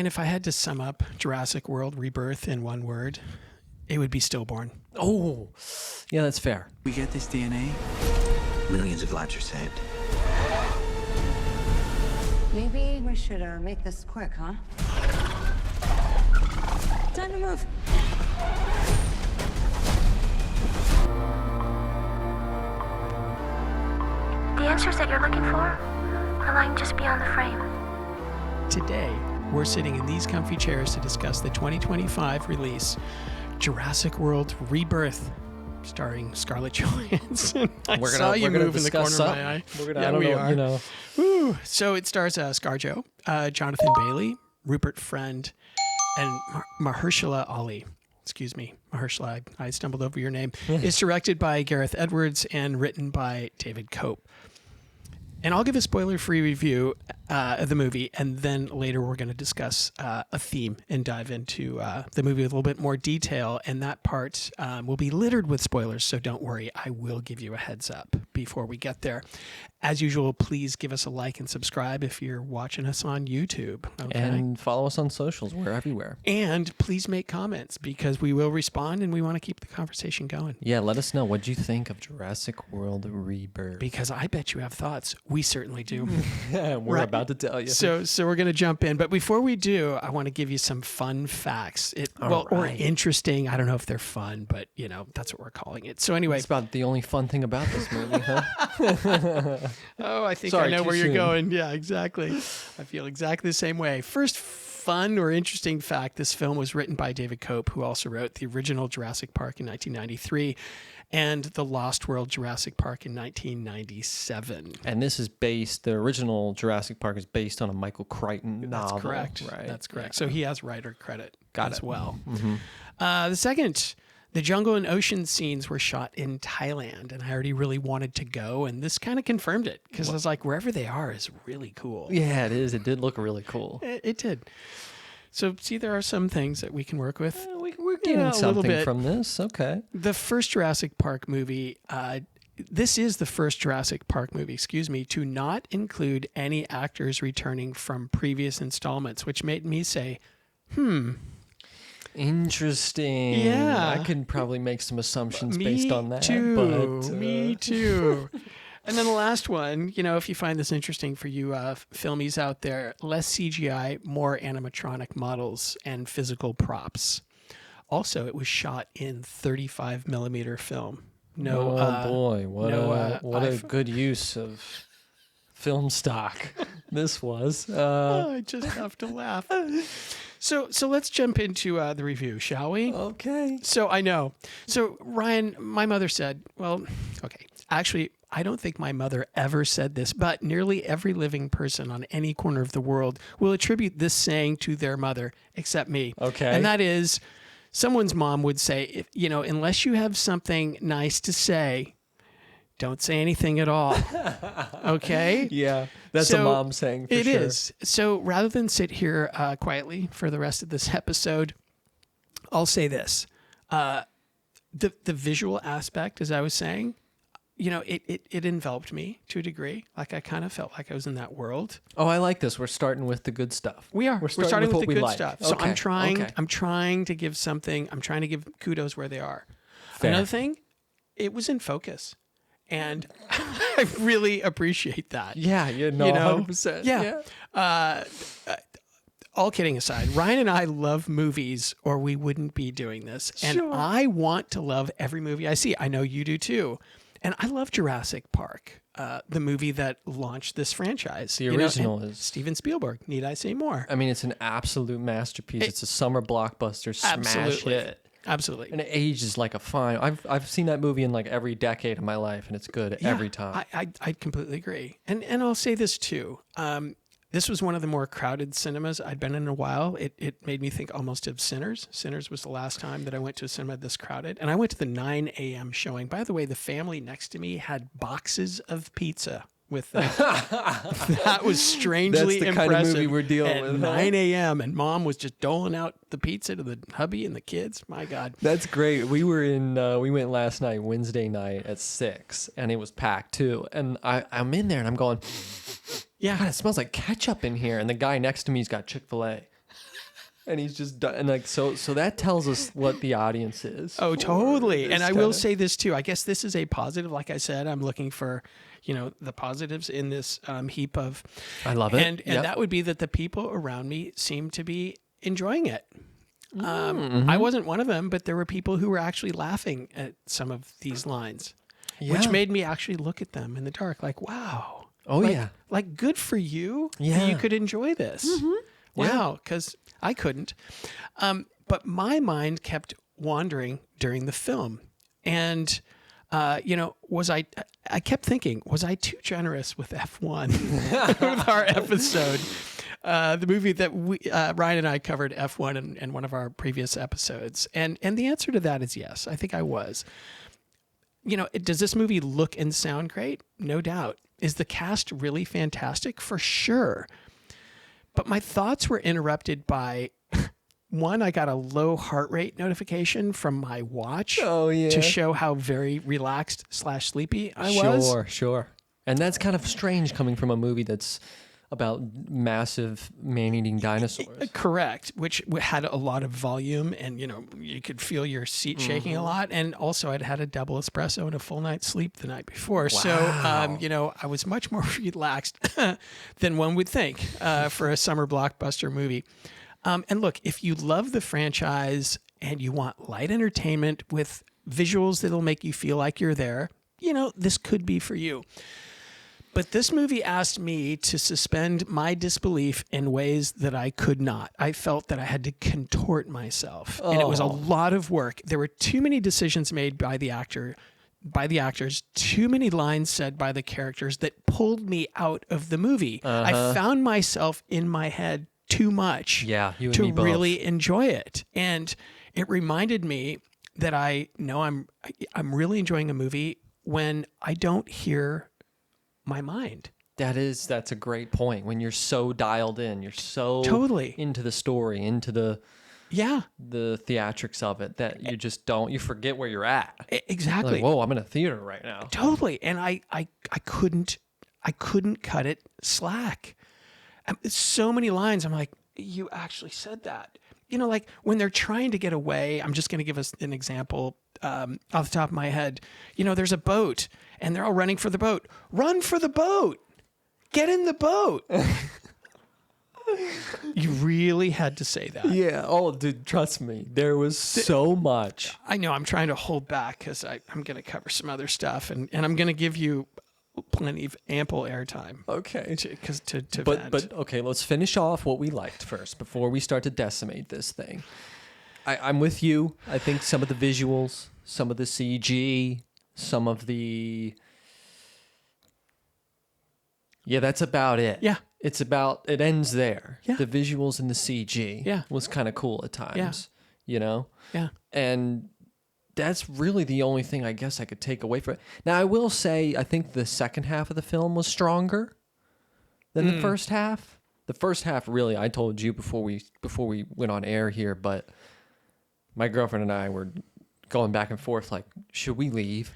And if I had to sum up Jurassic World Rebirth in one word, it would be stillborn. Oh, yeah, that's fair. We get this DNA, millions of lives are saved. Maybe we should make this quick, huh? Time to move. The answers that you're looking for are lying just beyond the frame. Today, we're sitting in these comfy chairs to discuss the 2025 release, Jurassic World Rebirth, starring Scarlet Johansson. I saw you move in the corner of my eye. Woo. So it stars ScarJo, Jonathan Bailey, Rupert Friend, and Mahershala Ali. Excuse me, Mahershala, I stumbled over your name. It's directed by Gareth Edwards and written by David Cope. And I'll give a spoiler-free review of the movie, and then later we're going to discuss a theme and dive into the movie with a little bit more detail. And that part will be littered with spoilers, so don't worry. I will give you a heads up before we get there. As usual, please give us a like and subscribe if you're watching us on YouTube. Okay? And follow us on socials. We're everywhere. And please make comments, because we will respond, and we want to keep the conversation going. Yeah, let us know. What do you think of Jurassic World Rebirth? Because I bet you have thoughts. We certainly do. We're about to tell you. So we're going to jump in. But before we do, I want to give you some fun facts. Or interesting. I don't know if they're fun, but, that's what we're calling it. So anyway. It's about the only fun thing about this movie, huh? Oh, I think I know where you're going. Yeah, exactly. I feel exactly the same way. First fun or interesting fact, this film was written by David Cope, who also wrote the original Jurassic Park in 1993 and The Lost World Jurassic Park in 1997. And this is the original Jurassic Park is based on a Michael Crichton novel. That's correct. Right? That's correct. So he has writer credit as well. Mm-hmm. The second, the jungle and ocean scenes were shot in Thailand, and I already really wanted to go, and this kind of confirmed it, because I was like, wherever they are is really cool. Yeah, it is. It did look really cool. It did. So, see, there are some things that we can work with. We're getting something from this. Okay. The first Jurassic Park movie, this is the first Jurassic Park movie, to not include any actors returning from previous installments, which made me say, Interesting. Yeah. I can probably make some assumptions based on that. Me too. And then the last one, if you find this interesting for you filmies out there, less CGI, more animatronic models and physical props. Also, it was shot in 35 millimeter film. What a good use of film stock this was. I just have to laugh. So let's jump into the review, shall we? Okay. So I know. So Ryan, my mother said, actually, I don't think my mother ever said this, but nearly every living person on any corner of the world will attribute this saying to their mother, except me. Okay. And that is, someone's mom would say, unless you have something nice to say, don't say anything at all. Okay? Yeah, that's a mom saying for sure. It is. So rather than sit here quietly for the rest of this episode, I'll say this. The visual aspect, as I was saying, it enveloped me to a degree. Like I kind of felt like I was in that world. Oh, I like this. We're starting with the good stuff. We are. We're starting with the good stuff. So Okay. I'm trying to give kudos where they are. Fair. Another thing, it was in focus. And I really appreciate that. Yeah, 100%. Yeah. All kidding aside, Ryan and I love movies or we wouldn't be doing this. And Sure. I want to love every movie I see. I know you do too. And I love Jurassic Park, the movie that launched this franchise. The original is Steven Spielberg. Need I say more? I mean, it's an absolute masterpiece. It's a summer blockbuster smash hit. Absolutely. And it ages like a fine. I've seen that movie in like every decade of my life, and it's good every time. I completely agree. And I'll say this too. This was one of the more crowded cinemas I'd been in a while. It made me think almost of Sinners. Sinners was the last time that I went to a cinema this crowded. And I went to the 9 a.m. showing. By the way, the family next to me had boxes of pizza with them. That was strangely impressive. That's the kind of movie we're dealing with. 9 a.m. and mom was just doling out the pizza to the hubby and the kids. My God. That's great. We went last night, Wednesday night at 6, and it was packed too. And I'm in there and I'm going, yeah, God, it smells like ketchup in here. And the guy next to me's got Chick-fil-A. And he's just done, and like so that tells us what the audience is. Oh, totally. And I will say this too. I guess this is a positive. Like I said, I'm looking for, the positives in this heap of. I love it. And that would be that the people around me seem to be enjoying it. I wasn't one of them, but there were people who were actually laughing at some of these lines, which made me actually look at them in the dark, like, wow. Oh, Like, good for you. Yeah. You could enjoy this. Wow, because I couldn't. But my mind kept wandering during the film. And, I kept thinking, was I too generous with F1 with our episode? The movie that Ryan and I covered F1 in one of our previous episodes. And the answer to that is yes. I think I was. Does this movie look and sound great? No doubt. Is the cast really fantastic? For sure. But my thoughts were interrupted by, one, I got a low heart rate notification from my watch to show how very relaxed / sleepy I was. Sure. And that's kind of strange coming from a movie that's about massive man-eating dinosaurs. Correct, which had a lot of volume, and you could feel your seat shaking a lot. And also, I'd had a double espresso and a full night's sleep the night before, so I was much more relaxed than one would think for a summer blockbuster movie. And look, if you love the franchise and you want light entertainment with visuals that'll make you feel like you're there, this could be for you. But this movie asked me to suspend my disbelief in ways that I could not. I felt that I had to contort myself, and it was a lot of work. There were too many decisions made by the actors, too many lines said by the characters that pulled me out of the movie. I found myself in my head too much to really enjoy it. And it reminded me that I know I'm really enjoying a movie when I don't hear my mind. That's a great point. When you're so dialed in, you're so totally into the story, into the theatrics of it, that you forget where you're at. Exactly. Like, whoa, I'm in a theater right now. Totally. And I couldn't cut it slack. So many lines. I'm like, you actually said that. Like when they're trying to get away, I'm just going to give us an example off the top of my head. There's a boat and they're all running for the boat. Run for the boat. Get in the boat. You really had to say that. Yeah. Oh, dude, trust me. There was so much. I know. I'm trying to hold back because I'm going to cover some other stuff and I'm going to give you plenty of ample airtime. Okay. To but okay, let's finish off what we liked first before we start to decimate this thing. I'm with you. I think some of the visuals, some of the CG, some of the... Yeah, that's about it. Yeah. It ends there. Yeah. The visuals and the CG was kind of cool at times, Yeah. And that's really the only thing I guess I could take away from it. Now, I will say, I think the second half of the film was stronger than the first half. The first half, really, I told you before we went on air here, but my girlfriend and I were going back and forth, like, should we leave?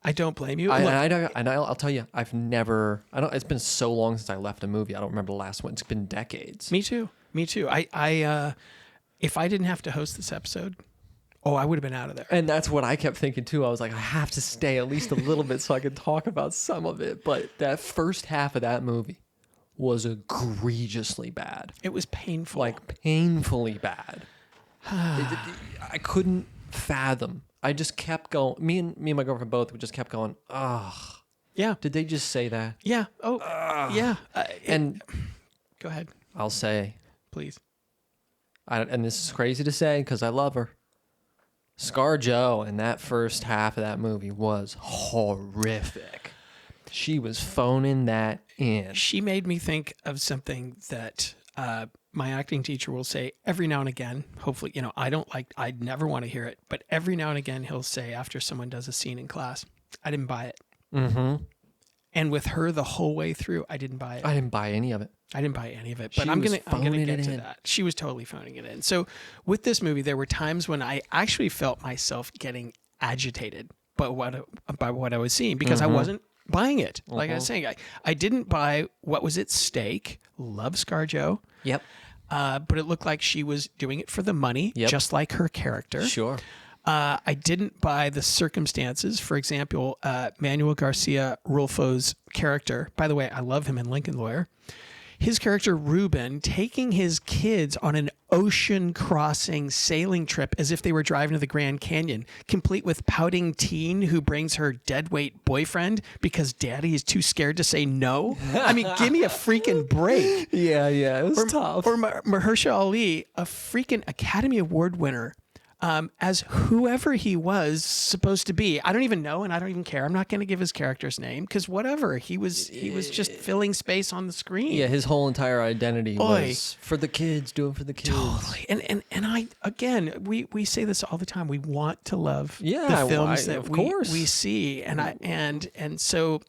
I don't blame you. I'll tell you, it's been so long since I left a movie. I don't remember the last one. It's been decades. Me too. I if I didn't have to host this episode, I would have been out of there. And that's what I kept thinking too. I was like, I have to stay at least a little bit so I can talk about some of it. But that first half of that movie was egregiously bad. It was painful. Like painfully bad. I couldn't fathom. I just kept going. Me and my girlfriend both, we just kept going, oh. Yeah. Did they just say that? Yeah. Oh, yeah. And go ahead. I'll say. Please. And this is crazy to say because I love her. ScarJo in that first half of that movie was horrific. She was phoning that in. She made me think of something that my acting teacher will say every now and again. Hopefully, I'd never want to hear it, but every now and again he'll say after someone does a scene in class, I didn't buy it. Mm-hmm. And with her the whole way through, I didn't buy it. I didn't buy any of it. But I'm gonna get to that. She was totally phoning it in. So with this movie, there were times when I actually felt myself getting agitated by what I was seeing because I wasn't buying it. Like I was saying, I didn't buy what was at stake. Love ScarJo. Yep. but it looked like she was doing it for the money, just like her character. Sure. I didn't buy the circumstances. For example, Manuel Garcia Rulfo's character, by the way, I love him in Lincoln Lawyer. His character, Ruben, taking his kids on an ocean crossing sailing trip as if they were driving to the Grand Canyon, complete with pouting teen who brings her deadweight boyfriend because daddy is too scared to say no. I mean, give me a freaking break. Yeah, it was tough. Or Mahershala Ali, a freaking Academy Award winner, as whoever he was supposed to be. I don't even know, and I don't even care. I'm not going to give his character's name because whatever. He was just filling space on the screen. Yeah, his whole entire identity was for the kids, doing for the kids. Totally. And I, again, we say this all the time. We want to love the films that we see. And so,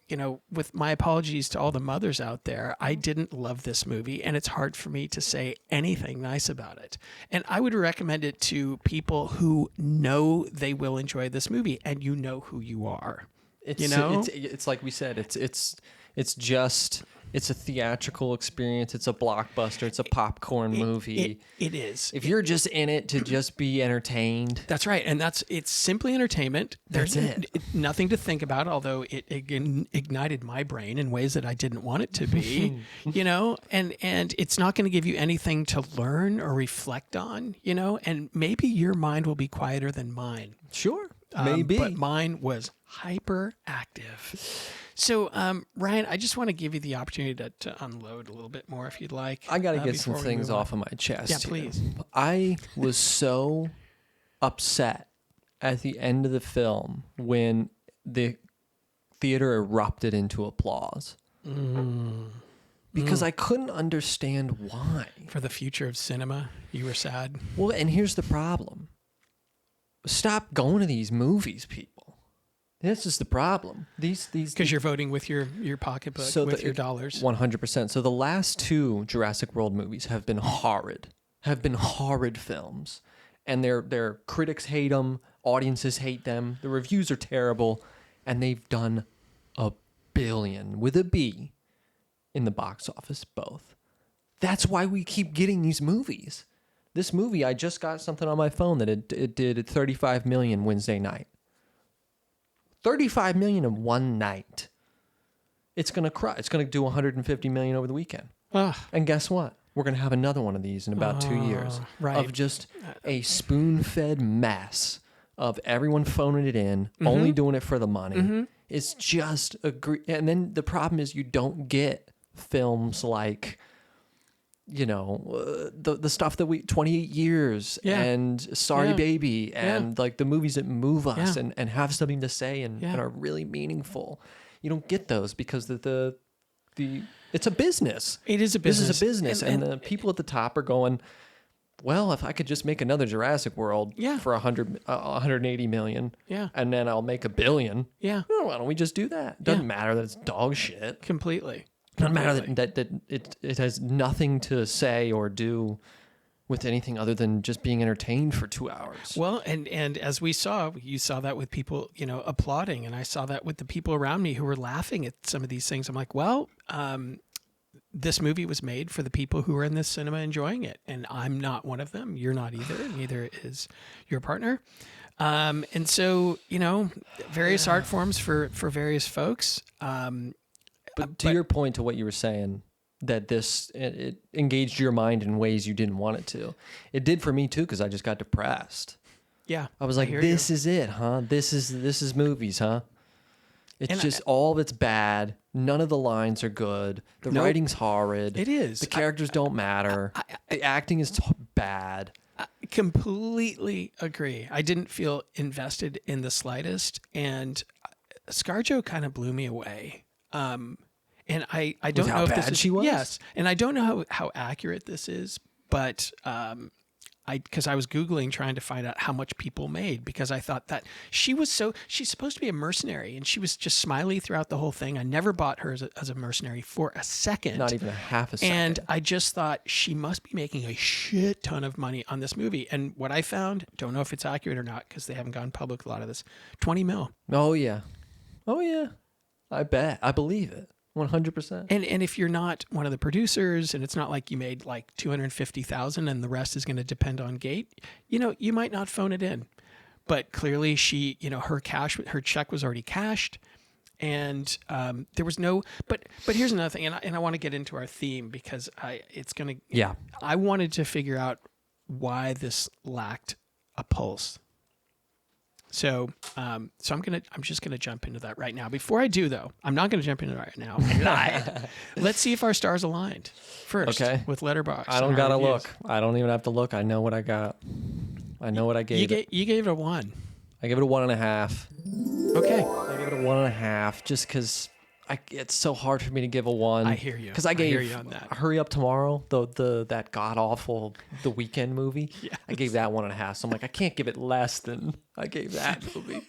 with my apologies to all the mothers out there, I didn't love this movie, and it's hard for me to say anything nice about it. And I would recommend it to people who know they will enjoy this movie, and you know who you are. It's like we said, it's a theatrical experience. It's a blockbuster. It's a popcorn movie. It is. If you're just in it to just be entertained. That's right. And it's simply entertainment. There's nothing to think about, although it ignited my brain in ways that I didn't want it to be, and it's not going to give you anything to learn or reflect on, and maybe your mind will be quieter than mine. Sure. Maybe. But mine was hyperactive. So, Ryan, I just want to give you the opportunity to unload a little bit more if you'd like. I got to get some things off of my chest. Yeah, please. I was so upset at the end of the film when the theater erupted into applause. Because I couldn't understand why. For the future of cinema, you were sad? Well, and here's the problem. Stop going to these movies, people. This is the problem. These because you're voting with your pocketbook, with your dollars. 100%. So the last two Jurassic World movies have been horrid. Films, and their critics hate them, audiences hate them. The reviews are terrible, and they've done $1 billion with a B in the box office. Both. That's why we keep getting these movies. This movie, I just got something on my phone that it did $35 million Wednesday night. $35 million in one night. It's gonna cry. It's gonna do $150 million over the weekend. And guess what? We're gonna have another one of these in about 2 years of just a spoon-fed mess of everyone phoning it in, only doing it for the money. It's just and then the problem is you don't get films like, the stuff that 28 Years and Sorry Baby and like the movies that move us and have something to say and are really meaningful. You don't get those because it's a business. It is a business. This is a business. And the people at the top are going, well, if I could just make another Jurassic World for 180 million and then I'll make $1 billion. Why don't we just do that? Doesn't matter that it's dog shit. Completely. Doesn't matter that it has nothing to say or do with anything other than just being entertained for 2 hours. Well, and as you saw that with people, applauding, and I saw that with the people around me who were laughing at some of these things. I'm like, well, this movie was made for the people who are in this cinema enjoying it, and I'm not one of them. You're not either. Neither is your partner. And so, various art forms for various folks. But to your point, to what you were saying, that it engaged your mind in ways you didn't want it to. It did for me too, because I just got depressed. Yeah, I was like, "This is it, huh? This is movies, huh?" It's just all of it's bad. None of the lines are good. The writing's horrid. It is. The characters don't matter. The acting is bad. I completely agree. I didn't feel invested in the slightest, and ScarJo kind of blew me away. And I don't know if this is, she was. Yes, and I don't know how accurate this is, but because I was Googling trying to find out how much people made, because I thought that she's supposed to be a mercenary, and she was just smiley throughout the whole thing. I never bought her as a mercenary for a second. Not even a half a second. And I just thought she must be making a shit ton of money on this movie. And what I found, don't know if it's accurate or not, because they haven't gone public with a lot of this, $20 million. Oh yeah. I bet. I believe it. 100%. And if you're not one of the producers, and it's not like you made like $250,000 and the rest is going to depend on Gate, you might not phone it in. But clearly she, her check was already cashed, and there was no. But here's another thing, and I want to get into our theme because I wanted to figure out why this lacked a pulse. So I'm just gonna jump into that right now. Before I do, though, I'm not gonna jump into that right now. Let's see if our stars aligned first. Okay. With Letterboxd. I don't gotta look. I don't even have to look. I know what I got. I know what I gave it. You gave it a 1. I gave it a 1.5. Okay. I gave it a 1.5 just because it's so hard for me to give a 1. I hear you. Because I gave hear you on that. Hurry Up Tomorrow, that god awful The Weeknd movie. Yes. I gave that 1.5. So I'm like, I can't give it less than I gave that movie.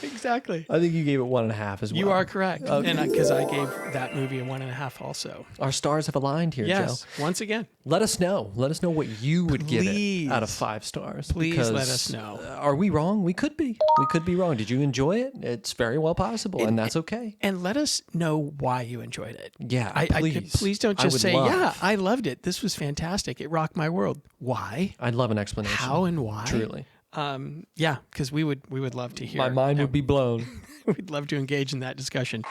Exactly. I think you gave it 1.5 as well. You are correct. Okay. And because I gave that movie a 1.5 also. Our stars have aligned here, Joe. Once again. Let us know. Let us know what you would give it out of 5 stars. Please let us know. Are we wrong? We could be. We could be wrong. Did you enjoy it? It's very well possible, and that's okay. And let us know why you enjoyed it. Yeah, please. Please don't just say, I loved it. This was fantastic. It rocked my world. Why? I'd love an explanation. How and why? Truly. Because we would love to hear. My mind would be blown. We'd love to engage in that discussion.